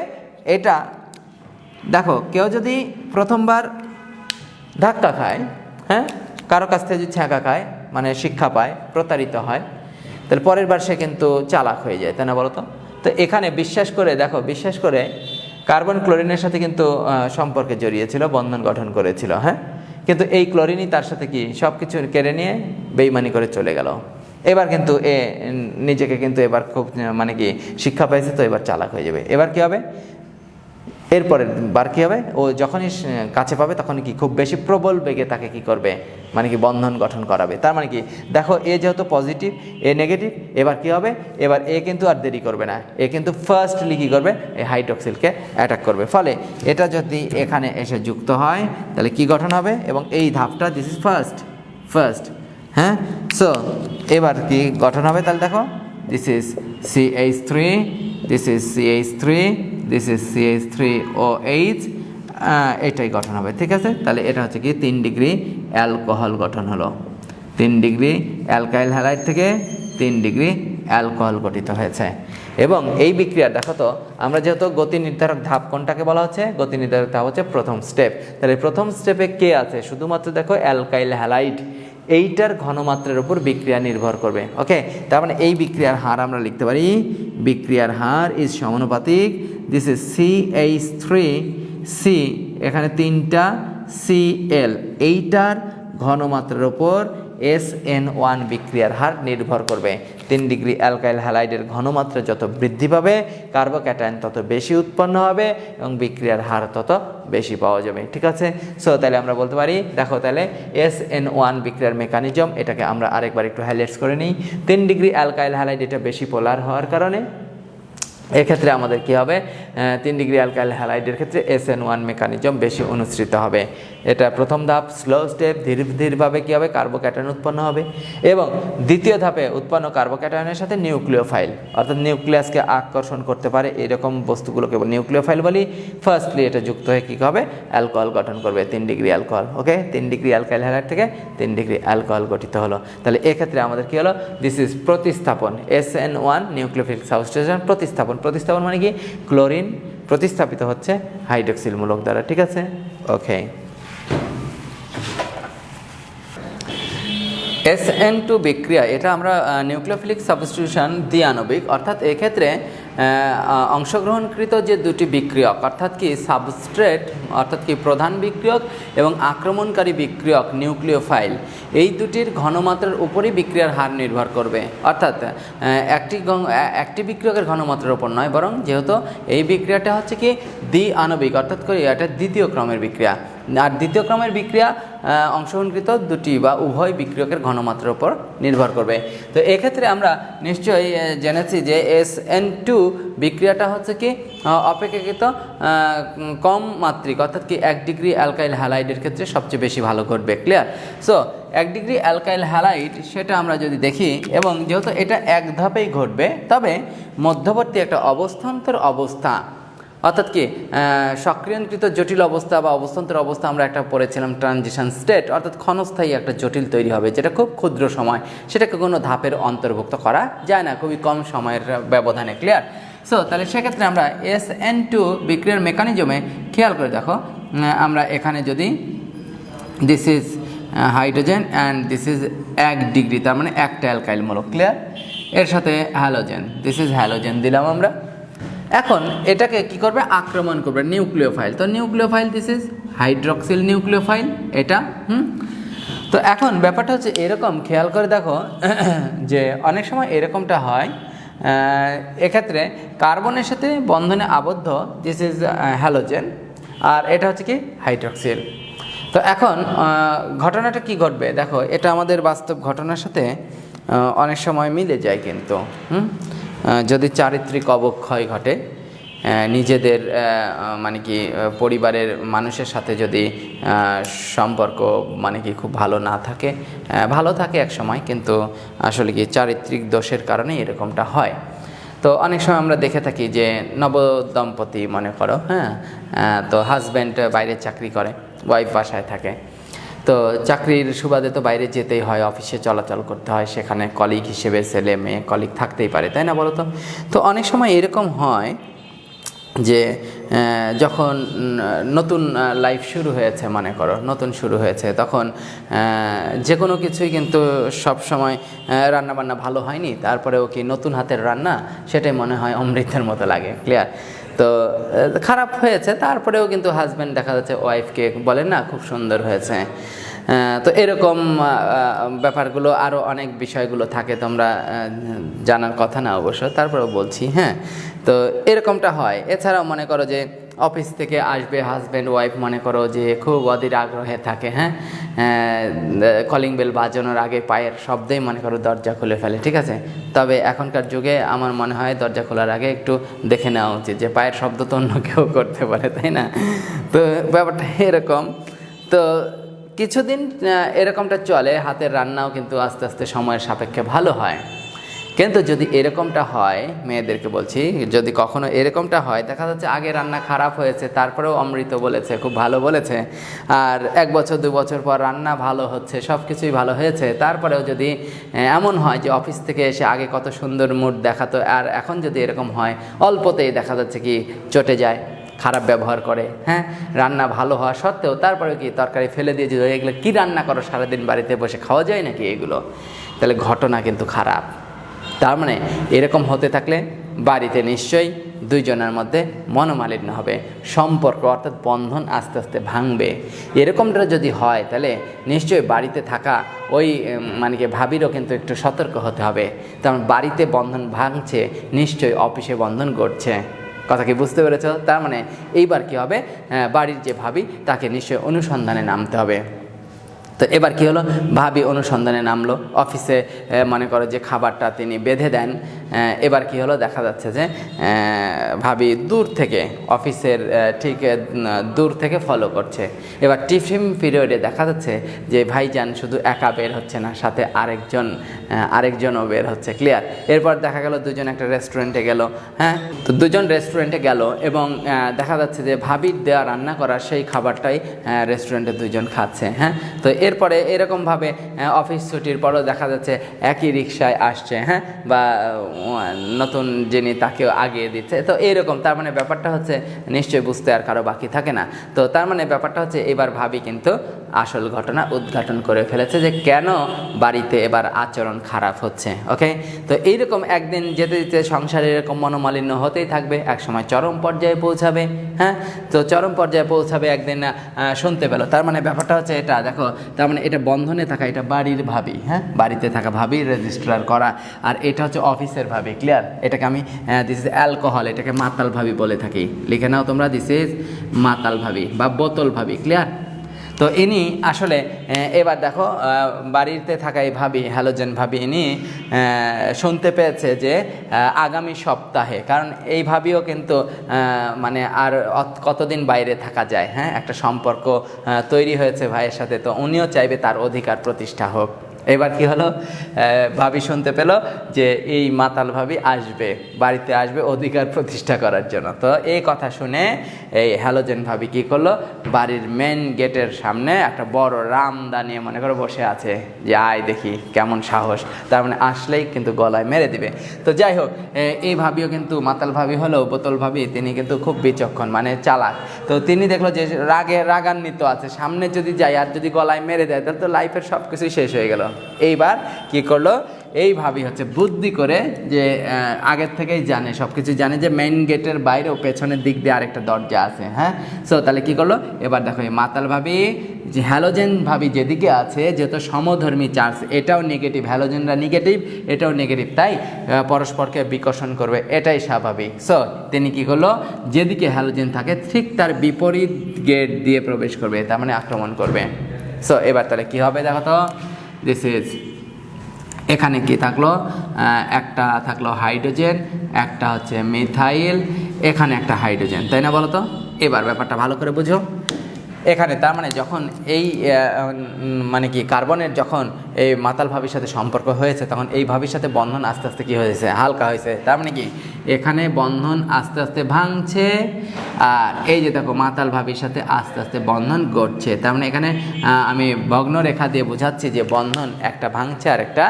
Speaker 1: এটা দেখো, কেউ যদি প্রথমবার ধাক্কা খায়, হ্যাঁ, কারো কাছ থেকে যদি ছ্যাঁকা খায়, মানে শিক্ষা পায়, প্রতারিত হয়, তাহলে পরের বার সে কিন্তু চালাক হয়ে যায়, তাই না বলো তো? তো এখানে বিশ্বাস করে কার্বন ক্লোরিনের সাথে কিন্তু সম্পর্কে জড়িয়েছিল, বন্ধন গঠন করেছিল, হ্যাঁ, কিন্তু এই ক্লোরিনই তার সাথে কি সব কিছু কেড়ে নিয়ে বেইমানি করে চলে গেল। এবার কিন্তু এ নিজেকে কিন্তু এবার খুব মানে কি শিক্ষা পাইছে, তো এবার চালাক হয়ে যাবে। এবার কি হবে? এরপরের বার কী হবে? ও যখনই কাছে পাবে তখন কি খুব বেশি প্রবল বেগে তাকে কি করবে, মানে কি বন্ধন গঠন করাবে। তার মানে কি দেখো, এ যেহেতু পজিটিভ, এ নেগেটিভ, এবার কি হবে? এবার এ কিন্তু আর দেরি করবে না, এ কিন্তু ফার্স্টলি কী করবে? এই হাইড্রক্সিলকে অ্যাটাক করবে। ফলে এটা যদি এখানে এসে যুক্ত হয় তাহলে কি গঠন হবে? এবং এই ধাপটা দিস ইজ ফার্স্ট, হ্যাঁ। সো এবার কি গঠন হবে? তাহলে দেখো, this is CH3, this is CH3, this is CH3OH, এটাই গঠন হবে, ঠিক আছে। তাহলে এটা হচ্ছে কি 3 ডিগ্রি অ্যালকোহল গঠন হলো, 3 ডিগ্রি অ্যালকাইল হ্যালাইড থেকে 3 ডিগ্রি অ্যালকোহল গঠিত হয়েছে। এবং এই বিক্রিয়া দেখো তো, আমরা যেহেতু গতি নির্ধারক ধাপ কোনটাকে বলা হচ্ছে, গতি নির্ধারক ধাপ হচ্ছে প্রথম স্টেপ। তাহলে প্রথম স্টেপে কে আছে, শুধুমাত্র দেখো অ্যালকাইল হ্যালাইড, এইটার ঘনমাত্রার উপর বিক্রিয়া নির্ভর করবে। ওকে, তার মানে এই বিক্রিয়ার হার আমরা লিখতে পারি, বিক্রিয়ার হার ইজ সমানুপাতিক, দিস ইজ CH3C, এখানে 3টা Cl, এইটার ঘনমাত্রার উপর SN1 বিক্রিয়ার হার নির্ভর করবে। 3 ডিগ্রি অ্যালকাইল হ্যালাইডের ঘনমাত্রা যত বৃদ্ধি পাবে, কার্বোক্যাটায়ন তত বেশি উৎপন্ন হবে এবং বিক্রিয়ার হার তত বেশি পাওয়া যাবে, ঠিক আছে। সো তাহলে আমরা বলতে পারি, দেখো তাহলে SN1 বিক্রিয়ার মেকানিজম, এটাকে আমরা আরেকবার একটু হাইলাইটস করে নিই। 3 ডিগ্রি অ্যালকাইল হ্যালাইড এটা বেশি পোলার হওয়ার কারণে এক্ষেত্রে আমাদের কি হবে, 3 ডিগ্রি অ্যালকাইল হ্যালাইডের ক্ষেত্রে SN1 মেকানিজম বেশি অনুসৃত হবে। এটা প্রথম ধাপ, স্লো স্টেপ, ধীরে ধীরেভাবে কী হবে, কার্বোক্যাটায়ন উৎপন্ন হবে। এবং দ্বিতীয় ধাপে উৎপন্ন কার্বোক্যাটায়নের সাথে নিউক্লিওফাইল, অর্থাৎ নিউক্লিয়াসকে আকর্ষণ করতে পারে এরকম বস্তুগুলোকে নিউক্লিওফাইল বলি। ফার্স্টলি এটা যুক্ত হয়ে কী হবে, অ্যালকোহল গঠন করবে, 3 ডিগ্রি অ্যালকোহল। ওকে, 3 ডিগ্রি অ্যালকাইল হ্যালাইড থেকে 3 ডিগ্রি অ্যালকোহল গঠিত হলো। তাহলে এক্ষেত্রে আমাদের কী হলো, দিস ইজ প্রতিস্থাপন, SN1 নিউক্লিওফিলিক সাবস্টিটিউশন প্রতিস্থাপন। প্রতিস্থাপন মানে কি, ক্লোরিন প্রতিস্থাপিত হচ্ছে হাইড্রক্সিল মূলক দ্বারা, ঠিক আছে। ওকে, SN2 বিক্রিয়া, এটা আমরা নিউক্লিওফিলিক সাবস্টিটিউশন দ্বিআণবিক, অর্থাৎ এক্ষেত্রে অংশগ্রহণকৃত যে দুটি বিক্রিয়ক, অর্থাৎ কি সাবস্ট্রেট অর্থাৎ কি প্রধান বিক্রিয়ক এবং আক্রমণকারী বিক্রিয়ক নিউক্লিওফাইল, এই দুটির ঘনমাত্রার উপরই বিক্রিয়ার হার নির্ভর করবে। অর্থাৎ একটি বিক্রিয়কের ঘনমাত্রার উপর নয়, বরং যেহেতু এই বিক্রিয়াটা হচ্ছে কি দ্বিআণবিক, অর্থাৎ করে এটা দ্বিতীয় ক্রমের বিক্রিয়া, আর দ্বিতীয় ক্রমের বিক্রিয়া অংশগ্রহণকৃত দুটি বা উভয় বিক্রিয়কের ঘনমাত্রার উপর নির্ভর করবে। তো এক্ষেত্রে আমরা নিশ্চয়ই জেনেছি যে SN2 বিক্রিয়াটা হচ্ছে কি অপেক্ষাকৃত কম মাত্রিক, অর্থাৎ কি 1 ডিগ্রি অ্যালকাইল হ্যালাইডের ক্ষেত্রে সবচেয়ে বেশি ভালো ঘটবে। Clear? So 1 degree alkyl halide সেটা আমরা যদি দেখি, এবং যেহেতু এটা এক ধাপেই ঘটবে, তবে মধ্যবর্তী একটা অবস্থান্তর অবস্থা, অর্থাৎ কি সক্রিয়কৃত জটিল অবস্থা বা অবস্থান্তর অবস্থা আমরা একটা পড়েছিলাম, ট্রানজিশন স্টেট, অর্থাৎ ক্ষণস্থায়ী একটা জটিল তৈরি হবে, যেটা খুব ক্ষুদ্র সময়, সেটাকে কোনো ধাপের অন্তর্ভুক্ত করা যায় না, খুবই কম সময়ের ব্যবধানে। ক্লিয়ার? সো তাহলে সেক্ষেত্রে আমরা SN2 বিক্রিয়ার মেকানিজমে খেয়াল করে দেখো, আমরা এখানে যদি this is hydrogen and this is 1 degree, তার মানে একটা অ্যালকাইল মূলক। ক্লিয়ার? এর সাথে হ্যালোজেন, দিস ইজ হ্যালোজেন দিলাম আমরা। এখন এটাকে কি করবে, আক্রমণ করবে নিউক্লিওফাইল। তো nucleophile, this is hydroxyl nucleophile এটা। তো এখন ব্যাপারটা হচ্ছে এরকম, খেয়াল করে দেখো যে অনেক সময় এরকমটা হয়, এক্ষেত্রে কার্বনের সাথে বন্ধনে আবদ্ধ, দিস ইজ হ্যালোজেন, আর এটা হচ্ছে কি হাইড্রক্সিল। তো এখন ঘটনাটা কি ঘটবে দেখো, এটা আমাদের বাস্তব ঘটনার সাথে অনেক সময় মিলে যায় কিন্তু। যদি চারিত্রিক অবক্ষয় ঘটে, নিজেদের মানে কি পরিবারের মানুষের সাথে যদি সম্পর্ক মানে কি খুব ভালো না থাকে, ভালো থাকে এক সময়, কিন্তু আসলে কি চারিত্রিক দোষের কারণে এরকমটা হয়। তো অনেক সময় আমরা দেখে থাকি যে নবদম্পতি মনে করো, তো হাজব্যান্ড বাইরে চাকরি করে, ওয়াইফ বাসায় থাকে। তো চাকরির সুবাদে তো বাইরে যেতেই হয়, অফিসে চলাচল করতে হয়, সেখানে কলিগ হিসেবে ছেলে মেয়ে কলিগ থাকতেই পারে, তাই না বলো তো? তো অনেক সময় এরকম হয় যে যখন নতুন লাইফ শুরু হয়েছে, মনে করো নতুন শুরু হয়েছে, তখন যে কোনো কিছুই কিন্তু সব সময় রান্নাবান্না ভালো হয়নি, তারপরেও কি নতুন হাতের রান্না সেটাই মনে হয় অমৃতের মতো লাগে। ক্লিয়ার? তো খারাপ হয়েছে, তারপরেও কিন্তু হাজব্যান্ড দেখা যাচ্ছে ওয়াইফকে বলে না খুব সুন্দর হয়েছে। তো এরকম ব্যাপারগুলো আরও অনেক বিষয়গুলো থাকে, তোমরা জানার কথা না অবশ্য, তারপরেও বলছি। তো এরকমটা হয়। এছাড়াও মনে করো যে অফিস থেকে আসবে হাজব্যান্ড ওয়াইফ, মনে করো যে খুব অধীর আগ্রহে থাকে, কলিং বেল বাজানোর আগে পায়ের শব্দেই মনে করো দরজা খুলে ফেলে, ঠিক আছে? তবে এখনকার যুগে আমার মনে হয় দরজা খোলার আগে একটু দেখে নেওয়া উচিত যে পায়ের শব্দ তো অন্য কেউ করতে পারে, তাই না? তো ব্যাপারটা এরকম। তো কিছুদিন এরকমটা চলে, হাতের রান্নাও কিন্তু আস্তে আস্তে সময়ের সাপেক্ষে ভালো হয়। কিন্তু যদি এরকমটা হয়, মেয়েদেরকে বলছি, যদি কখনো এরকমটা হয়, দেখা যাচ্ছে আগে রান্না খারাপ হয়েছে তারপরেও অমৃত বলেছে, খুব ভালো বলেছে, আর 1 বছর 2 বছর পর রান্না ভালো হচ্ছে, সব কিছুই ভালো হয়েছে, তারপরেও যদি এমন হয় যে অফিস থেকে এসে আগে কত সুন্দর মুড দেখাতো, আর এখন যদি এরকম হয় অল্পতেই দেখা যাচ্ছে কি চটে যায়, খারাপ ব্যবহার করে, হ্যাঁ, রান্না ভালো হওয়া সত্ত্বেও তারপরে কি তরকারি ফেলে দিয়ে যদি এগুলো কী রান্না করো সারাদিন, বাড়িতে বসে খাওয়া যায় নাকি এগুলো, তাহলে ঘটনা কিন্তু খারাপ। তার মানে এরকম হতে থাকলে বাড়িতে নিশ্চয়ই দুইজনের মধ্যে মনোমালিন্য হবে, সম্পর্ক অর্থাৎ বন্ধন আস্তে আস্তে ভাঙবে। এরকমটা যদি হয় তাহলে নিশ্চয়ই বাড়িতে থাকা ওই মানে কি ভাবিরও কিন্তু একটু সতর্ক হতে হবে। কারণ বাড়িতে বন্ধন ভাঙছে, নিশ্চয়ই অফিসে বন্ধন ঘটছে। কথা কি বুঝতে পেরেছ? তার মানে এইবার কি হবে, বাড়ির যে ভাবি তাকে নিশ্চয়ই অনুসন্ধানে নামতে হবে। তো এবার কি হলো, ভাবি অনুসন্ধানে নামলো, অফিসে মনে করো যে খাবারটা তিনি বেঁধে দেন। এবার কি হলো, দেখা যাচ্ছে যে ভাবি দূর থেকে, অফিসের ঠিক দূর থেকে ফলো করছে। এবার টিফিন পিরিয়ডে দেখা যাচ্ছে যে ভাইজান শুধু একা বের হচ্ছে না, সাথে আরেকজনও বের হচ্ছে। ক্লিয়ার? এরপর দেখা গেল দুজন একটা রেস্টুরেন্টে গেল, হ্যাঁ, তো দুজন রেস্টুরেন্টে গেল এবং দেখা যাচ্ছে যে ভাবির দেওয়া রান্না করা সেই খাবারটাই রেস্টুরেন্টে দুজন খাচ্ছে। হ্যাঁ, তো এরপরে এরকমভাবে অফিস ছুটির পরও দেখা যাচ্ছে একই রিকশায় আসছে, হ্যাঁ, বা নতুন যিনি তাকেও আগিয়ে দিচ্ছে। তো এইরকম, তার মানে ব্যাপারটা হচ্ছে নিশ্চয়ই বুঝতে আর কারো বাকি থাকে না। তো তার মানে ব্যাপারটা হচ্ছে এবার ভাবি কিন্তু আসল ঘটনা উদ্ঘাটন করে ফেলেছে যে কেন বাড়িতে এবার আচরণ খারাপ হচ্ছে। ওকে, তো এইরকম একদিন যেতে যেতে সংসারে এরকম মনোমালিন্য হতেই থাকবে, একসময় চরম পর্যায়ে পৌঁছাবে। হ্যাঁ, তো চরম পর্যায়ে পৌঁছাবে, একদিন শুনতে পেলো। তার মানে ব্যাপারটা হচ্ছে এটা, দেখো, তার মানে এটা বন্ধনে থাকা, এটা বাড়ির ভাবি, হ্যাঁ, বাড়িতে থাকা ভাবির রেজিস্ট্রার করা, আর এটা হচ্ছে অফিসের ভাবি। ক্লিয়ার? এটাকে আমি দিস ইজ অ্যালকোহল, এটাকে মাতাল ভাবি বলে থাকি, লিখে নাও তোমরা, দিস ইজ মাতাল ভাবি বা বোতল ভাবি। ক্লিয়ার? তো ইনি আসলে এবার দেখো বাড়িতে থাকা এই ভাবি, হ্যালোজেন ভাবি, ইনি শুনতে পেয়েছে যে আগামী সপ্তাহে, কারণ এই ভাবিও কিন্তু মানে আর কতদিন বাইরে থাকা যায়, হ্যাঁ, একটা সম্পর্ক তৈরি হয়েছে ভাইয়ের সাথে, তো উনিও চাইবে তার অধিকার প্রতিষ্ঠা হোক। এবার কি হলো, ভাবি শুনতে পেল যে এই মাতাল ভাবি আসবে, বাড়িতে আসবে অধিকার প্রতিষ্ঠা করার জন্য। তো এই কথা শুনে এই হ্যালোজেন ভাবি কি করলো, বাড়ির মেন গেটের সামনে একটা বড় রামদা নিয়ে মনে করে বসে আছে যে আয় দেখি কেমন সাহস, তার মানে আসলেই কিন্তু গলায় মেরে দিবে। তো যাই হোক, এই ভাবিও কিন্তু মাতাল ভাবি হলেও বোতল ভাবি, তিনি কিন্তু খুব বিচক্ষণ, মানে চালাক। তো তিনি দেখলো যে রাগান্বিত আছে, সামনে যদি যায় আর যদি গলায় মেরে দেয় তাহলে তো লাইফের সব কিছুই শেষ হয়ে গেল। এইবার কি করলো, এই ভাবি হচ্ছে বুদ্ধি করে, যে আগের থেকেই জানে, সব কিছু জানে যে মেইন গেটের বাইরেও পেছনের দিক দিয়ে আরেকটা দরজা আছে। হ্যাঁ, সো তাহলে কি করলো, এবার দেখো এই মাতাল ভাবি, যে হ্যালোজেন ভাবি যেদিকে আছে, যেহেতু সমধর্মী চার্জ, এটাও নেগেটিভ, হ্যালোজেনরা নেগেটিভ, এটাও নেগেটিভ, তাই পরস্পরকে বিকর্ষণ করবে, এটাই স্বাভাবিক। সো তিনি কি করলো, যেদিকে হ্যালোজেন থাকে ঠিক তার বিপরীত গেট দিয়ে প্রবেশ করবে, তার মানে আক্রমণ করবে। সো এবার তাহলে কি হবে, দেখো তো, দিস ইজ, এখানে কি থাকলো, একটা থাকলো হাইড্রোজেন, একটা হচ্ছে মিথাইল, এখানে একটা হাইড্রোজেন, তাই না বলো তো? এবার ব্যাপারটা ভালো করে বুঝো। এখানে তার মানে যখন এই মানে কি কার্বনের যখন এই মাতাল ভাবির সাথে সম্পর্ক হয়েছে, তখন এই ভাবির সাথে বন্ধন আস্তে আস্তে কী হয়েছে, হালকা হয়েছে। তার মানে কি এখানে বন্ধন আস্তে আস্তে ভাঙছে, আর এই যে দেখো মাতাল ভাবির সাথে আস্তে আস্তে বন্ধন ঘটছে। তার মানে এখানে আমি ভগ্ন রেখা দিয়ে বোঝাচ্ছি যে বন্ধন একটা ভাঙছে আর একটা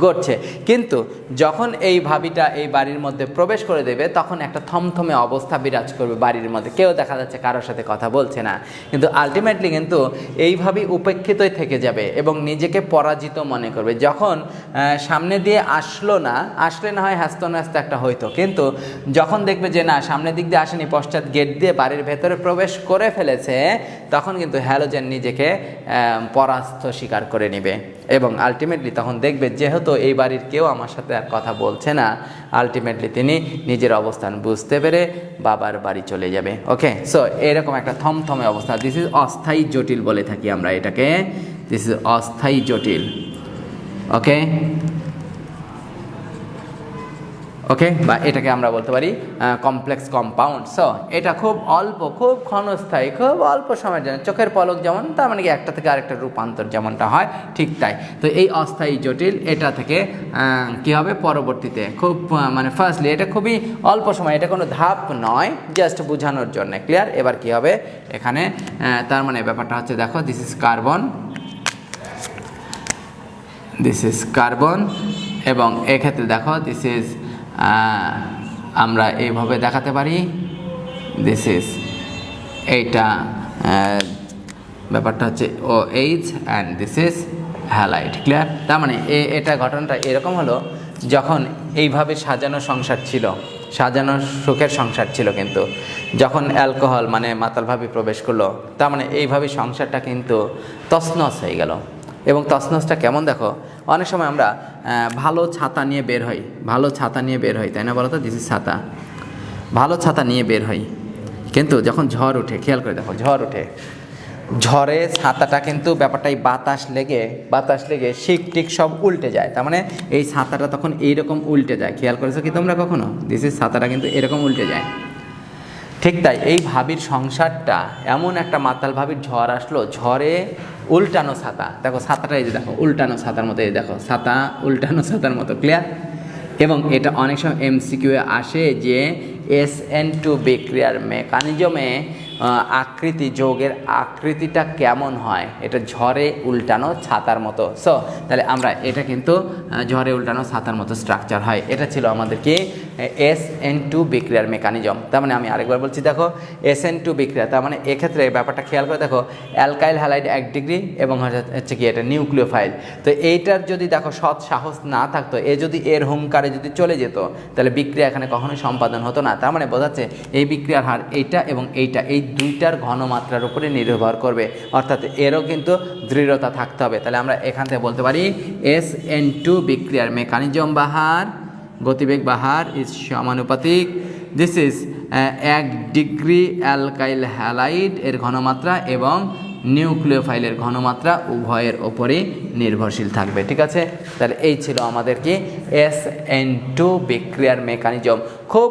Speaker 1: ঘটছে। কিন্তু যখন এই ভাবিটা এই বাড়ির মধ্যে প্রবেশ করে দেবে, তখন একটা থমথমে অবস্থা বিরাজ করবে বাড়ির মধ্যে, কেউ দেখা যাচ্ছে কারোর সাথে কথা বলছে না, কিন্তু আলটিমেটলি কিন্তু এইভাবেই উপেক্ষিতই থেকে যাবে এবং নিজেকে পরাজিত মনে করবে। যখন সামনে দিয়ে আসলে না হয় হাসতে হাসতে একটা হইতো, কিন্তু যখন দেখবে যে না সামনের দিক দিয়ে আসেনি, পশ্চাৎ গেট দিয়ে বাড়ির ভেতরে প্রবেশ করে ফেলেছে, তখন কিন্তু হ্যালোজেন নিজেকে পরাস্ত স্বীকার করে নেবে এবং আলটিমেটলি তখন দেখবে যেহেতু এই বাড়ির কেউ আমার সাথে আর কথা বলছে না, আলটিমেটলি তিনি নিজের অবস্থান বুঝতে পেরে বাবার বাড়ি চলে যাবে। ওকে, সো এরকম একটা থমথমে অবস্থা, দিস ইজ অস্থায়ী জটিল বলে থাকি আমরা এটাকে, দিস ইজ অস্থায়ী জটিল। ওকে, ওকে, বা এটাকে আমরা বলতে পারি কমপ্লেক্স কম্পাউন্ড। সো এটা খুব অল্প, খুব ক্ষণস্থায়ী, খুব অল্প সময়ের জন্য, চোখের পলক যেমন, তার মানে কি একটা থেকে আরেকটা রূপান্তর যেমনটা হয় ঠিক তাই। তো এই অস্থায়ী জটিল এটা থেকে কি হবে পরবর্তীতে খুব মানে ফার্স্টলি এটা খুবই অল্প সময়, এটা কোনো ধাপ নয়, জাস্ট বোঝানোর জন্য। ক্লিয়ার? এবার কি হবে এখানে, তার মানে ব্যাপারটা হচ্ছে দেখো, this is carbon, this is carbon, এবং এক্ষেত্রে দেখো দিস ইজ আমরা এইভাবে দেখাতে পারি, দিস ইজ এইটা ব্যাপারটা হচ্ছে O H and this is halide. Clear? তার মানে এটা ঘটনাটা এরকম হলো, যখন এইভাবে সাজানো সংসার ছিল, সাজানো সুখের সংসার ছিল, কিন্তু যখন অ্যালকোহল মানে মাতালভাবে প্রবেশ করলো, তার মানে এইভাবে সংসারটা কিন্তু তছনছ হয়ে গেল। এবং তছনছটা কেমন দেখো, অনেক সময় আমরা ভালো ছাতা নিয়ে বের হই, ভালো ছাতা নিয়ে বের হই, তাই না বলো তো? দিস ইজ ছাতা, ভালো ছাতা নিয়ে বের হই, কিন্তু যখন ঝড় ওঠে, খেয়াল করে দেখো, ঝড় ওঠে, ঝড়ে ছাতাটা কিন্তু ব্যাপারটাই বাতাস লেগে শিক টিক সব উল্টে যায়। তার মানে এই ছাতাটা তখন এইরকম উল্টে যায়। খেয়াল করেছো কি তোমরা কখনো? দিস ইজ ছাতাটা কিন্তু এরকম উল্টে যায়। ঠিক তাই এই ভাবির সংসারটা, এমন একটা মাতাল ভাবির ঝড় আসলো, ঝড়ে উল্টানো ছাতা, দেখো ছাতাটা এই যে দেখো উল্টানো ছাতার মতো, এই দেখো ছাতা উল্টানো ছাতার মতো। ক্লিয়ার? এবং এটা অনেক সময় MCQ আসে যে SN2 বিক্রিয়ার মেকানিজমে আকৃতি, যৌগের আকৃতিটা কেমন হয়, এটা ঝড়ে উল্টানো ছাতার মতো। সো তাহলে আমরা এটা কিন্তু ঝড়ে উল্টানো ছাতার মতো স্ট্রাকচার হয়। এটা ছিল আমাদের কি SN2 বিক্রিয়ার মেকানিজম। তার মানে আমি আরেকবার বলছি, দেখো SN2 বিক্রিয়া, তার মানে এক্ষেত্রে ব্যাপারটা খেয়াল করে দেখো, অ্যালকাইল হ্যালাইড 1 ডিগ্রি এবং হচ্ছে কি এটা নিউক্লিওফাইল। তো এইটার যদি দেখো সৎ সাহস না থাকতো, এ যদি এর হুঙ্কারে যদি চলে যেত, তাহলে বিক্রিয়া এখানে কখনোই সম্পাদন হতো না। তার মানে বোঝাচ্ছে এই বিক্রিয়ার হার এইটা এবং এইটা, এই দুইটার ঘনমাত্রার উপরে নির্ভর করবে, অর্থাৎ এরও কিন্তু দৃঢ়তা থাকতে হবে। তাহলে আমরা এখান থেকে বলতে পারি SN2 বিক্রিয়ার মেকানিজম বা হার, গতিবেগ বা হার ইজ সমানুপাতিক, this is 1 degree alkyl halide এর ঘনমাত্রা এবং নিউক্লিওফাইলের ঘনমাত্রা উভয়ের ওপরে নির্ভরশীল থাকবে। ঠিক আছে? তাহলে এই ছিল আমাদের কি SN2 বিক্রিয়ার মেকানিজম। খুব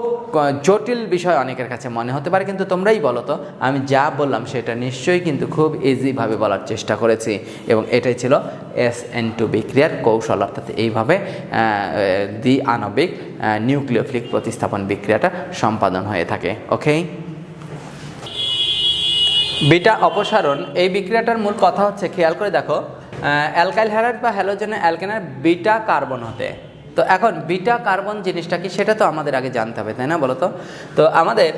Speaker 1: জটিল বিষয় অনেকের কাছে মনে হতে পারে, কিন্তু তোমরাই বলো তো, আমি যা বললাম সেটা নিশ্চয়ই কিন্তু খুব ইজিভাবে বলার চেষ্টা করেছি। এবং এটাই ছিল SN2 বিক্রিয়ার কৌশল, অর্থাৎ এইভাবে দ্বি আণবিক নিউক্লিওফিলিক প্রতিস্থাপন বিক্রিয়াটা সম্পাদন হয়ে থাকে। ওকে, বিটা অপসারণ, এই বিক্রিয়াটার মূল কথা হচ্ছে, খেয়াল করে দেখো, অ্যালকাইল হ্যালাইড বা হ্যালোজেন অ্যালকেনের বিটা কার্বন হতে। তো এখন বিটা কার্বন জিনিসটা কি সেটা তো আমাদের আগে জানতে হবে, তাই না বলো তো? তো আমাদের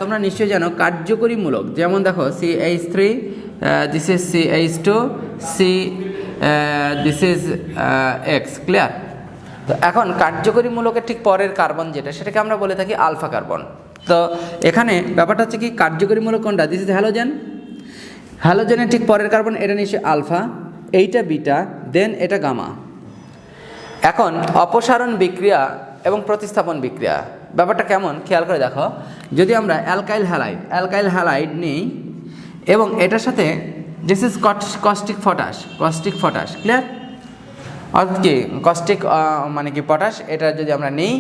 Speaker 1: তোমরা নিশ্চয়ই জানো কার্যকরী মূলক, যেমন দেখো CH3, this is CH2, this is X। Clear? তো এখন কার্যকরী মূলকের ঠিক পরের কার্বন যেটা, সেটাকে আমরা বলে থাকি আলফা কার্বন। তো এখানে ব্যাপারটা হচ্ছে কি, কার্যকরী মূলক কোনটা? দিস ইজ হ্যালোজেন, হ্যালোজেনের ঠিক পরের কার্বন এটা নিশ্চয়ই আলফা, এইটা বিটা, দেন এটা গামা। এখন অপসারণ বিক্রিয়া এবং প্রতিস্থাপন বিক্রিয়া ব্যাপারটা কেমন খেয়াল করে দেখো, যদি আমরা অ্যালকাইল হ্যালাইড নিই এবং এটার সাথে this is caustic potash. Clear? অর্থাৎ কি কস্টিক মানে কি পটাশ, এটা যদি আমরা নিই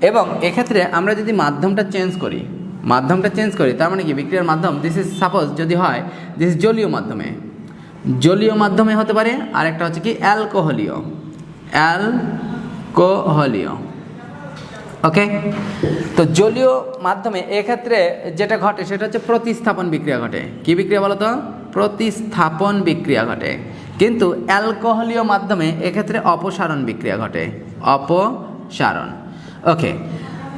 Speaker 1: এবং এক্ষেত্রে আমরা যদি মাধ্যমটা চেঞ্জ করি, তার মানে কি বিক্রিয়ার মাধ্যম, দিস ইজ সাপোজ যদি হয় দিস ইজ জলীয় মাধ্যমে হতে পারে, আর একটা হচ্ছে কি অ্যালকোহলীয়। ওকে, তো জলীয় মাধ্যমে এক্ষেত্রে যেটা ঘটে সেটা হচ্ছে প্রতিস্থাপন বিক্রিয়া ঘটে। কি বিক্রিয়া বলো তো? প্রতিস্থাপন বিক্রিয়া ঘটে। কিন্তু অ্যালকোহলীয় মাধ্যমে এক্ষেত্রে অপসারণ বিক্রিয়া ঘটে, অপসারণ। ওকে,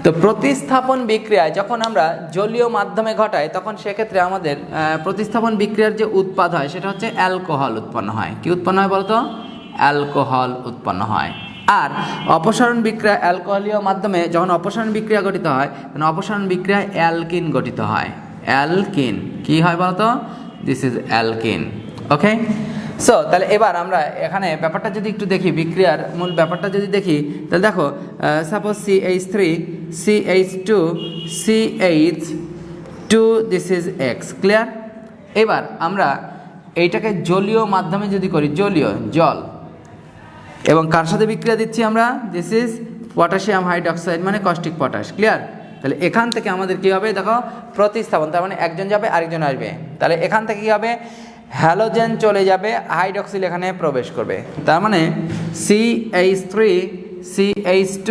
Speaker 1: তো প্রতিস্থাপন বিক্রিয়ায় যখন আমরা জলীয় মাধ্যমে ঘটাই, তখন সেক্ষেত্রে আমাদের প্রতিস্থাপন বিক্রিয়ার যে উৎপাদ হয় সেটা হচ্ছে অ্যালকোহল উৎপন্ন হয়। কি উৎপন্ন হয় বলতো? অ্যালকোহল উৎপন্ন হয়। আর অপসারণ বিক্রিয়া অ্যালকোহলীয় মাধ্যমে যখন অপসারণ বিক্রিয়া গঠিত হয়, তখন অপসারণ বিক্রিয়ায় অ্যালকিন গঠিত হয়। অ্যালকিন কি হয় বলতো? This is alkyne. Okay, so তাহলে এবার আমরা এখানে ব্যাপারটা যদি একটু দেখি, বিক্রিয়ার মূল ব্যাপারটা যদি দেখি, তাহলে দেখো suppose CH3, CH2, CH2, this is X। Clear? এবার আমরা এইটাকে জলীয় মাধ্যমে যদি করি, জল, এবং কার সাথে বিক্রিয়া দিচ্ছি আমরা? দিস ইজ পটাশিয়াম হাইড্রোক্সাইড মানে কস্টিক পটাশ। ক্লিয়ার? তাহলে এখান থেকে আমাদের কী হবে দেখো প্রতিস্থাপন, তার মানে একজন যাবে আরেকজন আসবে। তাহলে এখান থেকে কী হবে, হ্যালোজেন চলে যাবে, হাইড্রক্সিল এখানে প্রবেশ করবে, তার মানে CH3 CH2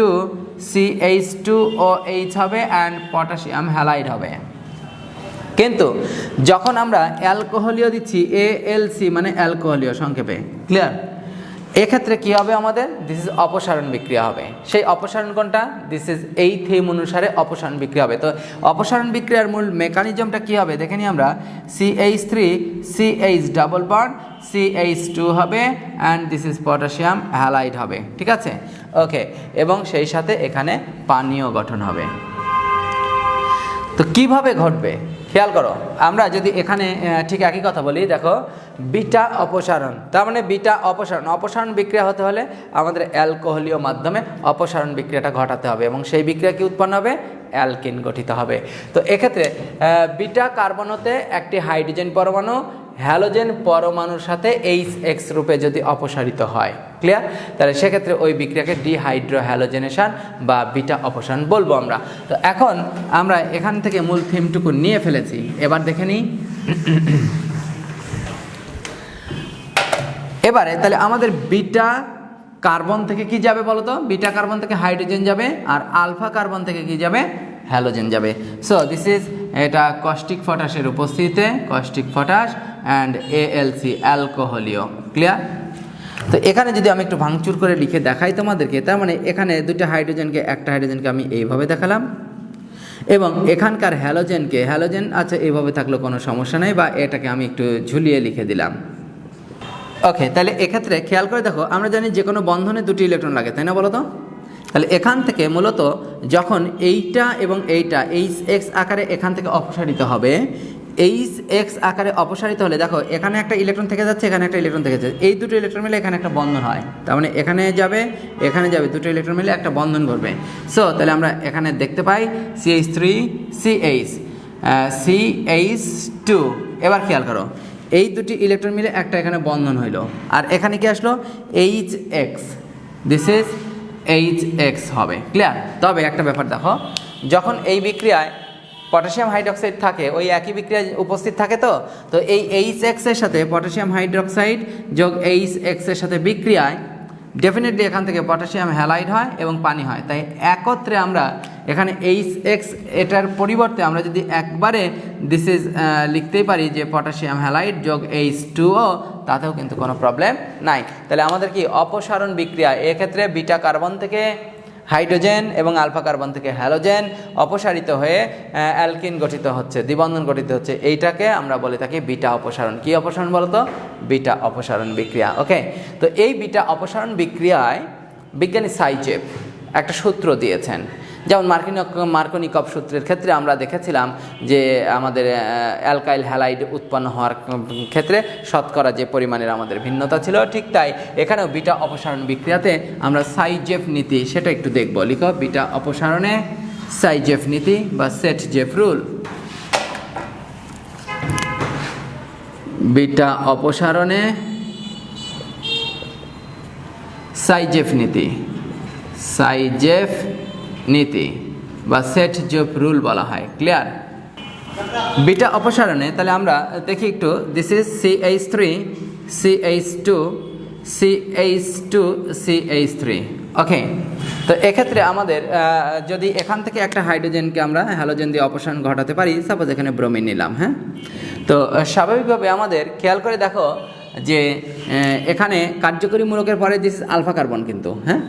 Speaker 1: CH2OH হবে অ্যান্ড পটাশিয়াম হ্যালাইড হবে। কিন্তু যখন আমরা অ্যালকোহলীয় দিচ্ছি ALC মানে অ্যালকোহলীয় সংক্ষেপে। ক্লিয়ার? এক্ষেত্রে কী হবে আমাদের, দিস ইজ অপসারণ বিক্রিয়া হবে। সেই অপসারণ কোনটা, দিস ইজ এই থিম অনুসারে অপসারণ বিক্রিয়া হবে। তো অপসারণ বিক্রিয়ার মূল মেকানিজমটা কী হবে দেখে নিই আমরা। CH3 CH double bond CH2 হবে and this is potassium halide হবে। ঠিক আছে? ওকে, এবং সেই সাথে এখানে পানীয় গঠন হবে। তো কিভাবে ঘটবে খেয়াল করো, আমরা যদি এখানে ঠিক একই কথা বলি, দেখো বিটা অপসারণ, তার মানে বিটা অপসারণ, অপসারণ বিক্রিয়া হতে হলে আমাদের অ্যালকোহলীয় মাধ্যমে অপসারণ বিক্রিয়াটা ঘটাতে হবে এবং সেই বিক্রিয়া কি উৎপন্ন হবে, অ্যালকিন গঠিত হবে। তো এক্ষেত্রে বিটা কার্বনতে একটি হাইড্রোজেন পরমাণু হ্যালোজেন পরমাণুর সাথে HX রূপে যদি অপসারিত হয়, ক্লিয়ার, তাহলে সেক্ষেত্রে ওই বিক্রিয়াকে ডিহাইড্রোহ্যালোজেনেশন বা বিটা অপসারণ বলবো আমরা। তো এখন আমরা এখান থেকে মূল থিমটুকু নিয়ে ফেলেছি, এবার দেখে নিই। এবারে তাহলে আমাদের বিটা কার্বন থেকে কি যাবে বলো তো, বিটা কার্বন থেকে হাইড্রোজেন যাবে আর আলফা কার্বন থেকে কি যাবে, হ্যালোজেন যাবে। সো দিস ইজ এটা কস্টিক পটাশের উপস্থিতিতে কস্টিক পটাশ অ্যান্ড ALC অ্যালকোহলীয়। ক্লিয়ার? তো এখানে যদি আমি একটু ভাঙচুর করে লিখে দেখাই তোমাদেরকে, তার মানে এখানে দুটো হাইড্রোজেনকে, একটা হাইড্রোজেনকে আমি এইভাবে দেখালাম এবং এখানকার হ্যালোজেন আচ্ছা এইভাবে থাকলো কোনো সমস্যা নেই, বা এটাকে আমি একটু ঝুলিয়ে লিখে দিলাম। ওকে, তাহলে এক্ষেত্রে খেয়াল করে দেখো, আমরা জানি যে কোনো বন্ধনে দুটি ইলেকট্রন লাগে, তাই না বলো তো? তাহলে এখান থেকে মূলত যখন এইটা এবং এইটা HX আকারে এখান থেকে অপসারিত হবে, HX আকারে অপসারিত হলে দেখো এখানে একটা ইলেকট্রন থেকে যাচ্ছে, এখানে একটা ইলেকট্রন থেকে যাচ্ছে, এই দুটো ইলেকট্রন মিলে এখানে একটা বন্ধন হয়, তার মানে এখানে যাবে এখানে যাবে, দুটো ইলেকট্রন মিলে একটা বন্ধন করবে। সো তাহলে আমরা এখানে দেখতে পাই CH3 CH2। এবার খেয়াল করো, এই দুটি ইলেকট্রন মিলে একটা এখানে বন্ধন হইল, আর এখানে কি আসলো HX, দিস ইজ HX হবে। ক্লিয়ার? তবে একটা ব্যাপার দেখো, যখন এই বিক্রিয়ায় পটাশিয়াম হাইড্রোক্সাইড থাকে, ওই একই বিক্রিয়ায় উপস্থিত থাকে, তো এই HX এর সাথে পটাশিয়াম হাইড্রোক্সাইড যোগ HX এর সাথে বিক্রিয়ায় ডেফিনেটলি এখান থেকে পটাশিয়াম হ্যালাইড হয় এবং পানি হয়। তাই একত্রে আমরা এখানে HX এটার পরিবর্তে আমরা যদি একবারে দিস ইজ লিখতেই পারি যে পটাশিয়াম হ্যালাইড যোগ H2O, তাতেও কিন্তু কোনো প্রবলেম নাই। তাহলে আমাদের কি অপসারণ বিক্রিয়া, এক্ষেত্রে বিটা কার্বন থেকে হাইড্রোজেন এবং আলফা কার্বন থেকে হ্যালোজেন অপসারিত হয়ে অ্যালকিন গঠিত হচ্ছে, দ্বিবন্ধন গঠিত হচ্ছে, এইটাকে আমরা বলে থাকি বিটা অপসারণ। কি অপসারণ বলতো? বিটা অপসারণ বিক্রিয়া। ওকে, তো এই বিটা অপসারণ বিক্রিয়ায় বিজ্ঞানী সাইজেভ একটা সূত্র দিয়েছেন, যেমন মার্কনিকভ সূত্রের ক্ষেত্রে আমরা দেখেছিলাম যে আমাদের অ্যালকাইল হ্যালাইড উৎপন্ন হওয়ার ক্ষেত্রে শতকরা যে পরিমাণের আমাদের ভিন্নতা ছিল, ঠিক তাই এখানেও বিটা অপসারণ বিক্রিয়াতে আমরা সাইজেভ নীতি সেটা একটু দেখব। লিখো, বিটা অপসারণে সাইজেভ নীতি বা সেট-জেফ রুল। বিটা অপসারণে সাইজেভ নীতি, সাইজেভ নীতি বা সেট-জেফ রুল বলা হয়। ক্লিয়ার? বিটা অপসারণে তাহলে আমরা দেখি একটু, this is CH3 CH2 CH2 CH3। ওকে, তো এক্ষেত্রে আমাদের যদি এখান থেকে একটা হাইড্রোজেনকে আমরা হ্যালোজেন দিয়ে অপসারণ ঘটাতে পারি, সাপোজ এখানে ব্রোমিন নিলাম, হ্যাঁ, তো স্বাভাবিকভাবে আমাদের খেয়াল করে দেখো যে এখানে কার্যকরী মূলকের পরে দিস আলফা কার্বন কিন্তু, হ্যাঁ,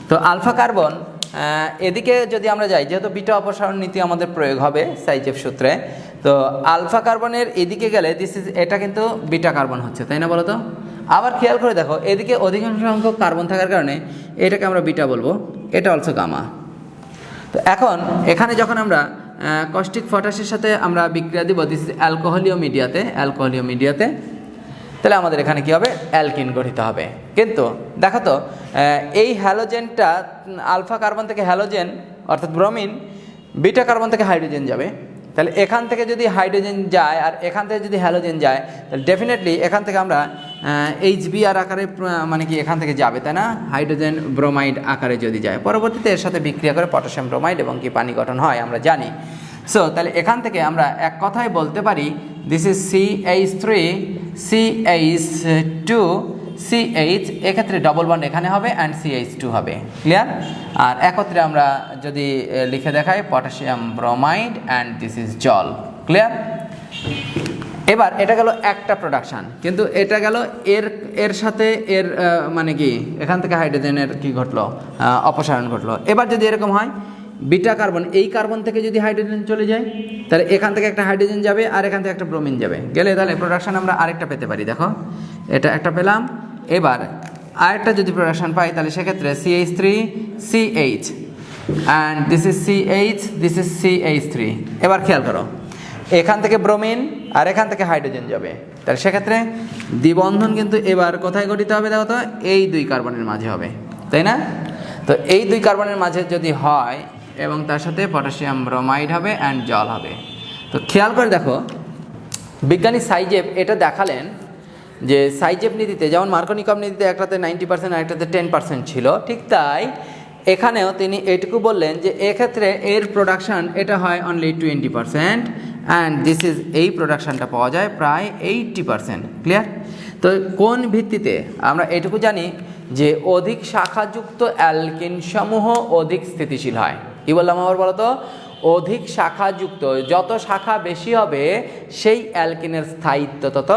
Speaker 1: তো আলফা কার্বন এদিকে যদি আমরা যাই, যেহেতু বিটা অপসারণ নীতি আমাদের প্রয়োগ হবে সাইজেভ সূত্রে, তো আলফা কার্বনের এদিকে গেলে দিস ইজ এটা কিন্তু বিটা কার্বন হচ্ছে, তাই না বলো তো? আবার খেয়াল করে দেখো, এদিকে অধিকাংশ সংখ্যক কার্বন থাকার কারণে এটাকে আমরা বিটা বলবো, এটা অলসো গামা। তো এখন এখানে যখন আমরা কস্টিক পটাশের সাথে আমরা বিক্রিয়া দিব, দিস ইজ অ্যালকোহলীয় মিডিয়াতে, তাহলে আমাদের এখানে কি হবে, অ্যালকিন গঠিত হবে। কিন্তু দেখো তো এই হ্যালোজেনটা আলফা কার্বন থেকে হ্যালোজেন অর্থাৎ ব্রোমিন, বিটা কার্বন থেকে হাইড্রোজেন যাবে, তাহলে এখান থেকে যদি হাইড্রোজেন যায় আর এখান থেকে যদি হ্যালোজেন যায়, তাহলে ডেফিনেটলি এখান থেকে আমরা HBr আকারে মানে কি এখান থেকে যাবে, তাই না? হাইড্রোজেন ব্রোমাইড আকারে যদি যায়, পরবর্তীতে এর সাথে বিক্রিয়া করে পটাশিয়াম ব্রোমাইড এবং কি পানি গঠন হয় আমরা জানি। সো তাহলে এখান থেকে আমরা এক কথায় বলতে পারি this is CH3 CH2 CH, এক্ষেত্রে ডবল বন্ড এখানে হবে অ্যান্ড CH2 হবে। ক্লিয়ার? আর একত্রে আমরা যদি লিখে দেখাই potassium bromide and this is জল। ক্লিয়ার? এবার এটা গেল একটা প্রোডাকশান, কিন্তু এটা গেল এর সাথে এর মানে কি এখান থেকে হাইড্রোজেনের কি ঘটলো, অপসারণ ঘটলো। এবার যদি এরকম হয় বিটা কার্বন, এই কার্বন থেকে যদি হাইড্রোজেন চলে যায়, তাহলে এখান থেকে একটা হাইড্রোজেন যাবে আর এখান থেকে একটা ব্রোমিন যাবে, গেলে তাহলে প্রোডাকশান আমরা আরেকটা পেতে পারি। দেখো এটা একটা পেলাম। এবার আরেকটা যদি প্রোডাকশান পাই, তাহলে সেক্ষেত্রে CH3 CH and this is CH, this is CH3। এবার খেয়াল করো, এখান থেকে ব্রোমিন আর এখান থেকে হাইড্রোজেন যাবে, তাহলে সেক্ষেত্রে দ্বিবন্ধন কিন্তু এবার কোথায় গঠিত হবে দেখো তো, এই দুই কার্বনের মাঝে হবে, তাই না? তো এই দুই কার্বনের মাঝে যদি হয় এবং তার সাথে পটাশিয়াম ব্রোমাইড হবে অ্যান্ড জল হবে। তো খেয়াল করে দেখো, বিজ্ঞানী সাইজেভ এটা দেখালেন যে সাইজেভ নীতিতে যেমন মার্কনিকম নীতিতে একটাতে 90% আর একটাতে 10% ছিল, ঠিক তাই এখানেও তিনি এটুকু বললেন যে এক্ষেত্রে এর প্রোডাকশান এটা হয় অনলি 20% অ্যান্ড দিস ইজ, এই প্রোডাকশানটা পাওয়া যায় প্রায় 80%। ক্লিয়ার? তো কোন ভিত্তিতে? আমরা এটুকু জানি যে অধিক শাখাযুক্ত অ্যালকিন সমূহ অধিক স্থিতিশীল হয়। কি বললাম আবার বলো তো? অধিক শাখাযুক্ত, যত শাখা বেশি হবে সেই অ্যালকিনের স্থায়িত্ব তত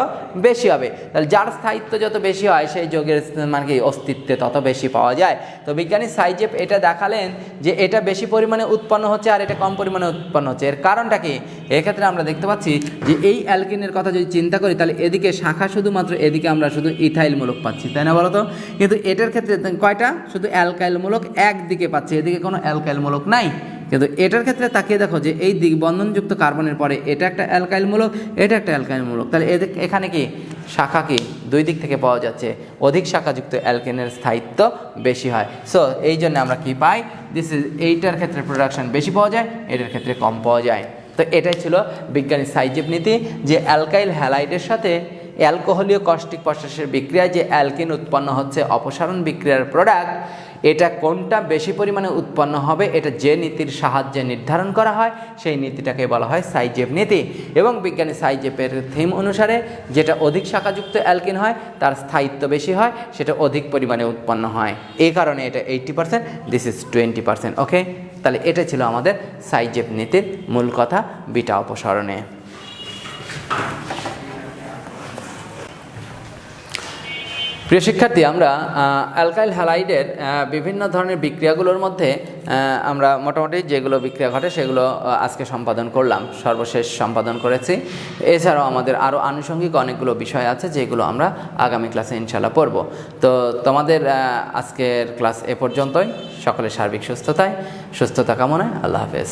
Speaker 1: বেশি হবে। তাহলে যার স্থায়িত্ব যত বেশি হয় সেই যৌগের মানে কি অস্তিত্বে তত বেশি পাওয়া যায়। তো বিজ্ঞানী সাইজেভ এটা দেখালেন যে এটা বেশি পরিমাণে উৎপন্ন হচ্ছে আর এটা কম পরিমাণে উৎপন্ন হচ্ছে। এর কারণটা কি? এক্ষেত্রে আমরা দেখতে পাচ্ছি যে এই অ্যালকিনের কথা যদি চিন্তা করি, তাহলে এদিকে শাখা শুধুমাত্র এদিকে আমরা শুধু ইথাইল মূলক পাচ্ছি, তাই না বলো তো? কিন্তু এটার ক্ষেত্রে কয়টা? শুধু অ্যালকাইল মূলক একদিকে পাচ্ছি, এদিকে কোনো অ্যালকাইল মূলক নাই। কিন্তু এটার ক্ষেত্রে তাকিয়ে দেখো যে এই দ্বিবন্ধনযুক্ত কার্বনের পরে এটা একটা অ্যালকাইল মূলক, এটা একটা অ্যালকাইল মূলক, তাহলে এখানে কি শাখা কি দুই দিক থেকে পাওয়া যাচ্ছে, অধিক শাখাযুক্ত অ্যালকেনের স্থায়িত্ব বেশি হয়। সো এই জন্য আমরা কি পাই, দিস ইজ, এইটার ক্ষেত্রে প্রোডাকশন বেশি পাওয়া যায়, এটার ক্ষেত্রে কম পাওয়া যায়। তো এটাই ছিল বিজ্ঞানী সাইজেভ নীতি, যে অ্যালকাইল হ্যালাইডের সাথে অ্যালকোহলীয় কস্টিক পটাশের বিক্রিয়ায় যে অ্যালকিন উৎপন্ন হচ্ছে অপসারণ বিক্রিয়ার প্রোডাক্ট, এটা কোনটা বেশি পরিমাণে উৎপন্ন হবে এটা যে নীতির সাহায্যে নির্ধারণ করা হয় সেই নীতিটাকে বলা হয় সাইজেভ নীতি। এবং বিজ্ঞানী সাইজেভের থিম অনুসারে যেটা অধিক শাখাযুক্ত অ্যালকিন হয় তার স্থায়িত্ব বেশি হয়, সেটা অধিক পরিমাণে উৎপন্ন হয়। এই কারণে এটা 80%, দিস ইজ 20%। ওকে, তাহলে এটা ছিল আমাদের সাইজেভ নীতির মূল কথা বিটা অপসারণে। প্রিয় শিক্ষার্থী, আমরা অ্যালকাইল হ্যালাইডের বিভিন্ন ধরনের বিক্রিয়াগুলোর মধ্যে আমরা মোটামুটি যেগুলো বিক্রিয়া ঘটে সেগুলো আজকে সম্পাদন করলাম, সর্বশেষ সম্পাদন করেছি। এছাড়াও আমাদের আরও আনুষঙ্গিক অনেকগুলো বিষয় আছে যেগুলো আমরা আগামী ক্লাসে ইনশাল্লাহ পড়ব। তো তোমাদের আজকের ক্লাস এ পর্যন্তই। সকলের সার্বিক সুস্থতা কামনায় আল্লাহ হাফেজ।